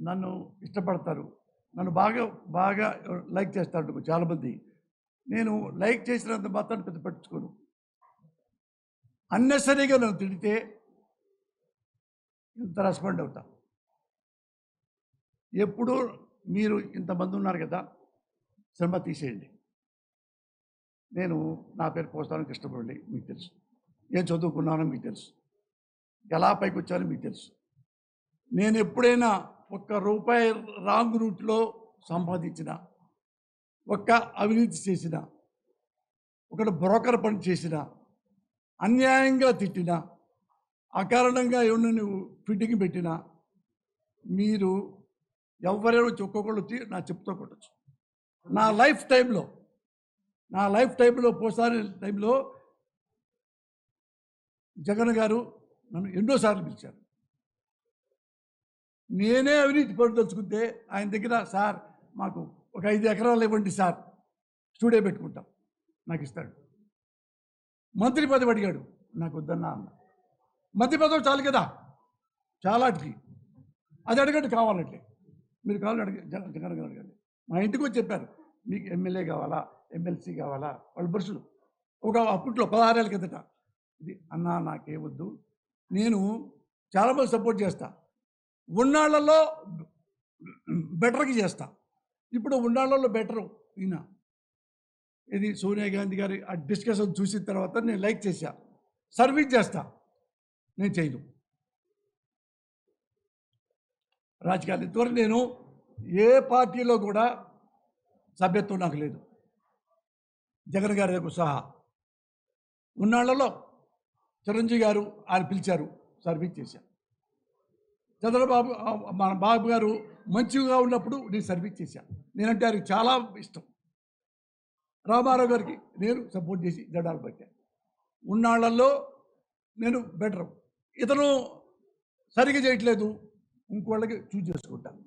నన్ను ఇష్టపడతారు, నన్ను బాగా బాగా లైక్ చేస్తారు చాలామంది. నేను లైక్ చేసినంత మాత్రాన్ని పెద్ద పట్టించుకోను. అన్నెసరీగా నన్ను తిడితే ఇంత రెస్పాండ్ అవుతా. ఎప్పుడు మీరు ఇంతమంది ఉన్నారు కదా, సినిమా తీసేయండి. నేను నా పేరు పోస్తాను కృష్ణమురళి, మీకు తెలుసు. ఏం చదువుకున్నానో మీకు తెలుసు. ఎలా పైకి వచ్చానో మీకు తెలుసు. నేను ఎప్పుడైనా ₹1 రాంగ్ రూట్లో సంపాదించిన, ఒక్క అవినీతి చేసిన, ఒకటి బ్రోకర్ పని చేసిన, అన్యాయంగా తిట్టిన, అకారణంగా ఏమన్నా నువ్వు ఫిట్టింగ్ పెట్టినా, మీరు ఎవరైనా ఒక్కొక్కళ్ళు వచ్చి నా చెప్తూ కొట్టచ్చు. నా లైఫ్ టైంలో పోసారి టైంలో జగన్ గారు నన్ను ఎన్నోసార్లు పిలిచారు. నేనే అవినీతి పడదలుచుకుంటే ఆయన దగ్గర, సార్ మాకు ఒక 5 ఎకరాలు ఇవ్వండి సార్, స్టూడియో పెట్టుకుంటాం, నాకు ఇస్తాడు. మంత్రి పదవి అడిగాడు, నాకు వద్దన్నా అన్న. మంత్రి పదవి చాలు కదా, చాలాటికి అది అడగండి, కావాలంటే మీరు కావాలని జగన్ గారు అడగండి. మా ఇంటికి వచ్చి చెప్పారు, మీకు ఎమ్మెల్యే కావాలా, ఎమ్మెల్సీ కావాలా, వాళ్ళ బరుసులు ఒక అప్పట్లో 16 ఏళ్ళ కిందట. ఇది అన్నా నాకే వద్దు, నేను చాలామంది సపోర్ట్ చేస్తా, ఉన్నాళ్లలో బెటర్కి చేస్తా. ఇప్పుడు ఉన్నాళ్లలో బెటరు ఈయన, ఇది సోనియా గాంధీ గారి ఆ డిస్కషన్ చూసిన తర్వాత నేను లైక్ చేశా. సర్వీస్ చేస్తా, నేను చేయను రాజకీయాలు. ఇంతవరకు నేను ఏ పార్టీలో కూడా సభ్యత్వం నాకు లేదు, జగన్ గారి సహా. ఉన్నాళ్లలో చిరంజీవి గారు ఆయన పిలిచారు, సర్వీస్ చేశాను. చంద్రబాబు మన బాబు గారు మంచిగా ఉన్నప్పుడు నేను సర్వీస్ చేశాను. నేనంటే ఆయనకు చాలా ఇష్టం. రామారావు గారికి నేను సపోర్ట్ చేసి జెండాలు పెట్టాను. ఉన్నాళ్లలో నేను బెటరు, ఇతను సరిగ్గా చేయట్లేదు, ఇంకోళ్ళకి చూస్ చేసుకుంటాను.